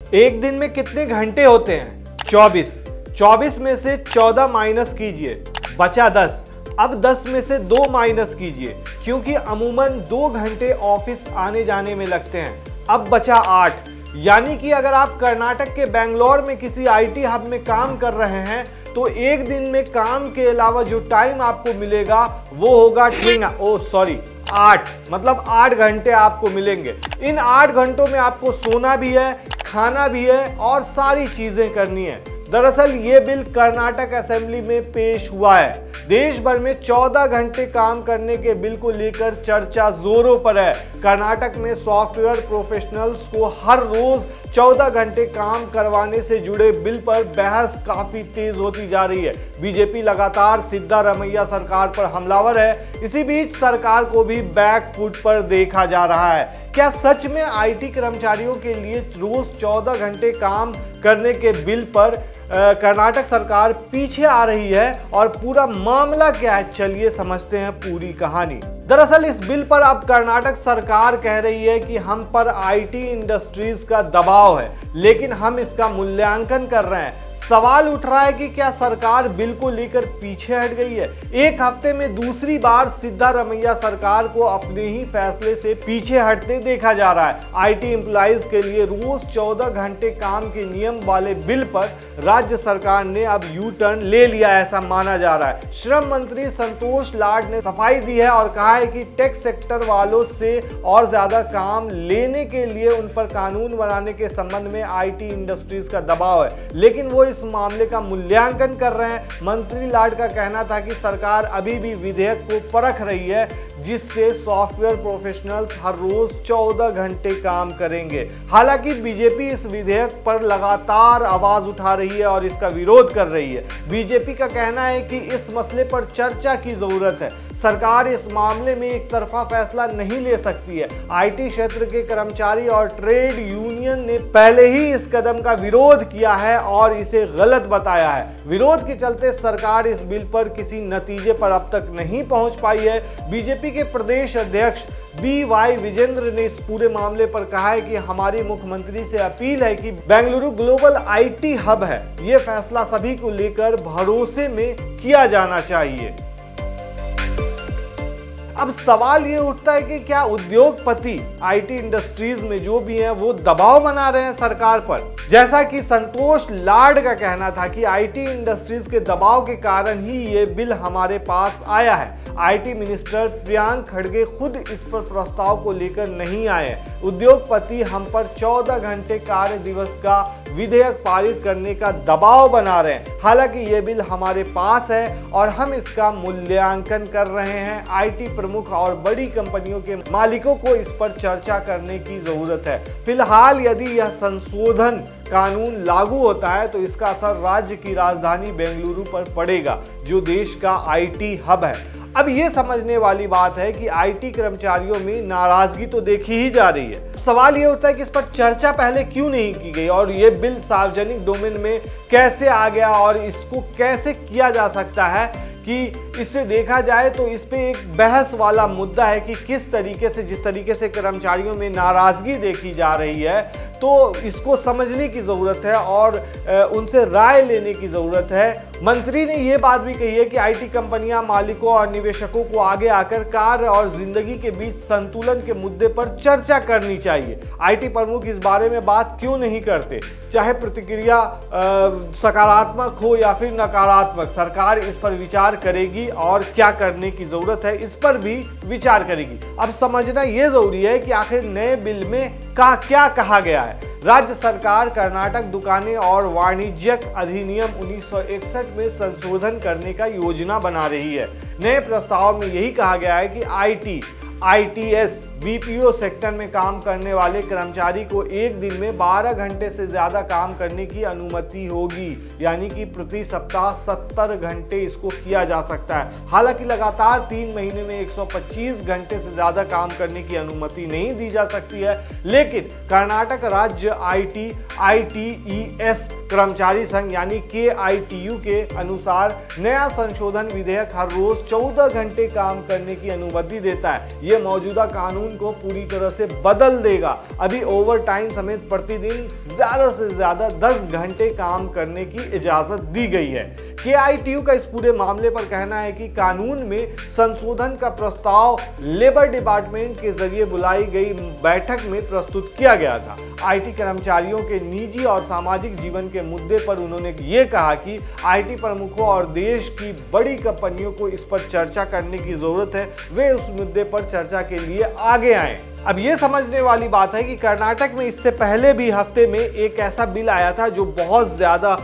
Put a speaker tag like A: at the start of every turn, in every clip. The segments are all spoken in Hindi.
A: एक दिन में कितने घंटे होते हैं? 24। 24 में से 14 माइनस कीजिए, बचा 10। अब 10 में से 2 माइनस कीजिए, क्योंकि अमूमन 2 घंटे ऑफिस आने जाने में लगते हैं। अब बचा 8। यानी कि अगर आप कर्नाटक के बेंगलोर में किसी आईटी हब में काम कर रहे हैं तो एक दिन में काम के अलावा जो टाइम आपको मिलेगा वो होगा 8, मतलब 8 घंटे आपको मिलेंगे। इन 8 घंटों में आपको सोना भी है, खाना भी है और सारी चीजें करनी है। दरअसल ये बिल कर्नाटक असेंबली में पेश हुआ है। देश भर में 14 घंटे काम करने के बिल को लेकर चर्चा जोरों पर है। कर्नाटक में सॉफ्टवेयर प्रोफेशनल्स को हर रोज 14 घंटे काम करवाने से जुड़े बिल पर बहस काफी तेज होती जा रही है। बीजेपी लगातार सिद्धारमैया सरकार पर हमलावर है। इसी बीच सरकार को भी बैक फुट पर देखा जा रहा है। क्या सच में आईटी कर्मचारियों के लिए रोज 14 घंटे काम करने के बिल पर कर्नाटक सरकार पीछे आ रही है और पूरा मामला क्या है? चलिए समझते हैं पूरी कहानी। दरअसल इस बिल पर अब कर्नाटक सरकार कह रही है कि हम पर आईटी इंडस्ट्रीज का दबाव है, लेकिन हम इसका मूल्यांकन कर रहे हैं। सवाल उठ रहा है कि क्या सरकार बिल को लेकर पीछे हट गई है? एक हफ्ते में दूसरी बार सिद्धारमैया सरकार को अपने ही फैसले से पीछे हटते देखा जा रहा है। आईटी एम्प्लॉइज के लिए रोज 14 घंटे काम के नियम वाले बिल पर राज्य सरकार ने अब यू टर्न ले लिया, ऐसा माना जा रहा है। श्रम मंत्री संतोष लाड ने सफाई दी है और कहा है कि टेक सेक्टर वालों से और ज्यादा काम लेने के लिए उन पर कानून बनाने के संबंध में आईटी इंडस्ट्रीज का दबाव है, लेकिन वो इस मामले का मूल्यांकन कर रहे हैं। मंत्री लाड का कहना था कि सरकार अभी भी विधेयक को परख रही है, जिससे सॉफ्टवेयर प्रोफेशनल्स हर रोज 14 घंटे काम करेंगे। हालांकि बीजेपी इस विधेयक पर लगातार आवाज उठा रही है और इसका विरोध कर रही है। बीजेपी का कहना है कि इस मसले पर चर्चा की जरूरत है। सरकार इस मामले में एक तरफा फैसला नहीं ले सकती है। आईटी क्षेत्र के कर्मचारी और ट्रेड यूनियन ने पहले ही इस कदम का विरोध किया है और इसे गलत बताया है। विरोध के चलते सरकार इस बिल पर किसी नतीजे पर अब तक नहीं पहुंच पाई है। बीजेपी के प्रदेश अध्यक्ष BY विजेंद्र ने इस पूरे मामले पर कहा है कि हमारी मुख्यमंत्री से अपील है कि बेंगलुरु ग्लोबल आईटी हब है, ये फैसला सभी को लेकर भरोसे में किया जाना चाहिए। अब सवाल ये उठता है कि क्या उद्योगपति आईटी इंडस्ट्रीज में जो भी हैं वो दबाव बना रहे हैं सरकार पर? जैसा कि संतोष लाड का कहना था कि आईटी इंडस्ट्रीज के दबाव के कारण ही ये बिल हमारे पास आया है। आईटी मिनिस्टर प्रियांक खड़गे खुद इस पर प्रस्ताव को लेकर नहीं आए। उद्योगपति हम पर 14 घंटे कार्य दिवस का विधेयक पारित करने का दबाव बना रहे हैं। हालांकि ये बिल हमारे पास है और हम इसका मूल्यांकन कर रहे हैं। आईटी प्रमुख और बड़ी कंपनियों के मालिकों को इस पर चर्चा करने की जरूरत है। फिलहाल यदि यह संशोधन कानून लागू होता है तो इसका असर राज्य की राजधानी बेंगलुरु पर पड़ेगा, जो देश का आईटी हब है। अब ये समझने वाली बात है कि आईटी कर्मचारियों में नाराजगी तो देखी ही जा रही है। सवाल ये उठता है कि इस पर चर्चा पहले क्यों नहीं की गई और ये बिल सार्वजनिक डोमेन में कैसे आ गया और इसको कैसे किया जा सकता है कि इससे देखा जाए तो इस पे एक बहस वाला मुद्दा है कि किस तरीके से, जिस तरीके से कर्मचारियों में नाराजगी देखी जा रही है, तो इसको समझने की ज़रूरत है और उनसे राय लेने की ज़रूरत है। मंत्री ने ये बात भी कही है कि आईटी कंपनियां मालिकों और निवेशकों को आगे आकर कार्य और जिंदगी के बीच संतुलन के मुद्दे पर चर्चा करनी चाहिए। आईटी प्रमुख इस बारे में बात क्यों नहीं करते? चाहे प्रतिक्रिया सकारात्मक हो या फिर नकारात्मक, सरकार इस पर विचार करेगी और क्या करने की जरूरत है इस पर भी विचार करेगी। अब समझना यह जरूरी है कि आखिर नए बिल में क्या कहा गया है। राज्य सरकार कर्नाटक दुकानें और वाणिज्यिक अधिनियम 1961 में संशोधन करने का योजना बना रही है। नए प्रस्ताव में यही कहा गया है कि ITS BPO सेक्टर में काम करने वाले कर्मचारी को एक दिन में 12 घंटे से ज्यादा काम करने की अनुमति होगी, यानी कि प्रति सप्ताह 70 घंटे इसको किया जा सकता है। हालांकि लगातार 3 महीने में 125 घंटे से ज्यादा काम करने की अनुमति नहीं दी जा सकती है, लेकिन कर्नाटक राज्य आईटी ITES कर्मचारी संघ यानी KITU के अनुसार नया संशोधन विधेयक हर रोज 14 घंटे काम करने की अनुमति देता है। ये मौजूदा कानून को पूरी तरह से बदल देगा। अभी ओवर टाइम समेत प्रतिदिन ज्यादा से ज्यादा 10 घंटे काम करने की इजाजत दी गई है। KITU का इस पूरे मामले पर कहना है कि कानून में संशोधन का प्रस्ताव लेबर डिपार्टमेंट के जरिए बुलाई गई बैठक में प्रस्तुत किया गया था। IT कर्मचारियों के निजी और सामाजिक जीवन के मुद्दे पर उन्होंने ये कहा कि IT प्रमुखों और देश की बड़ी कंपनियों को इस पर चर्चा करने की जरूरत है, वे उस मुद्दे पर चर्चा के लिए आगे आएं। अब ये समझने वाली बात है कि कर्नाटक में इससे पहले भी हफ्ते में एक ऐसा बिल आया था जो बहुत ज्यादा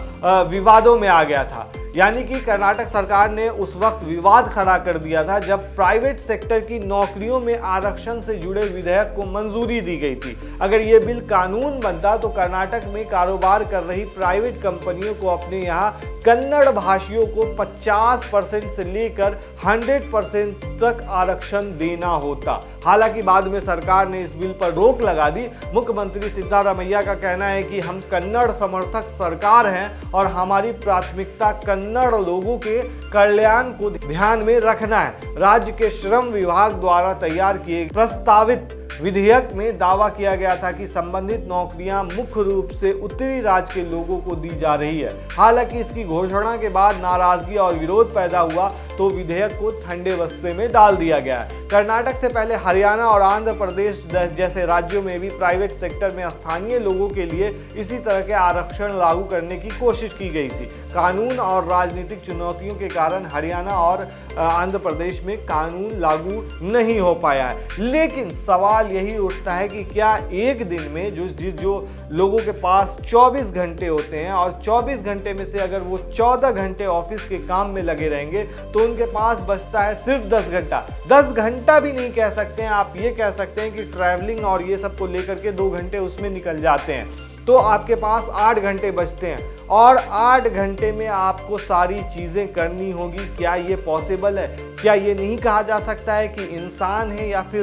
A: विवादों में आ गया था। यानी कि कर्नाटक सरकार ने उस वक्त विवाद खड़ा कर दिया था जब प्राइवेट सेक्टर की नौकरियों में आरक्षण से जुड़े विधेयक को मंजूरी दी गई थी। अगर ये बिल कानून बनता तो कर्नाटक में कारोबार कर रही प्राइवेट कंपनियों को अपने यहाँ कन्नड़ भाषियों को 50% से लेकर 100% तक आरक्षण देना होता। हालांकि बाद में सरकार ने इस बिल पर रोक लगा दी। मुख्यमंत्री सिद्धारमैया का कहना है कि हम कन्नड़ समर्थक सरकार हैं और हमारी प्राथमिकता कन्नड़ लोगों के कल्याण को ध्यान में रखना है। राज्य के श्रम विभाग द्वारा तैयार किए प्रस्तावित विधेयक में दावा किया गया था कि संबंधित नौकरियां मुख्य रूप से उत्तरी राज्य के लोगों को दी जा रही है। हालांकि इसकी घोषणा के बाद नाराजगी और विरोध पैदा हुआ तो विधेयक को ठंडे बस्ते में डाल दिया गया। कर्नाटक से पहले हरियाणा और आंध्र प्रदेश जैसे राज्यों में भी प्राइवेट सेक्टर में स्थानीय लोगों के लिए इसी तरह के आरक्षण लागू करने की कोशिश की गई थी। कानून और राजनीतिक चुनौतियों के कारण हरियाणा और आंध्र प्रदेश में कानून लागू नहीं हो पाया है। लेकिन सवाल यही उठता है कि क्या एक दिन में जो लोगों के पास 24 घंटे होते हैं और 24 घंटे में से अगर वो 14 घंटे ऑफिस के काम में लगे रहेंगे तो उनके पास बचता है सिर्फ 10 घंटा। 10 घंटा भी नहीं कह सकते हैं, आप ये कह सकते हैं कि ट्रैवलिंग और ये सब को लेकर के 2 घंटे उसमें निकल जाते हैं, तो आपके पास 8 घंटे बचते हैं और 8 घंटे में आपको सारी चीज़ें करनी होगी। क्या ये पॉसिबल है? क्या ये नहीं कहा जा सकता है कि इंसान है या फिर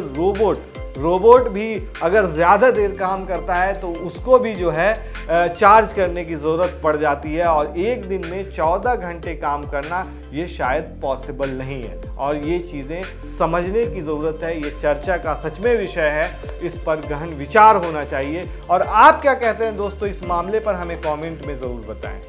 A: रोबोट भी अगर ज़्यादा देर काम करता है तो उसको भी जो है चार्ज करने की ज़रूरत पड़ जाती है और एक दिन में 14 घंटे काम करना ये शायद पॉसिबल नहीं है और ये चीज़ें समझने की ज़रूरत है। ये चर्चा का सच में विषय है, इस पर गहन विचार होना चाहिए। और आप क्या कहते हैं दोस्तों इस मामले पर हमें कमेंट में ज़रूर बताएं।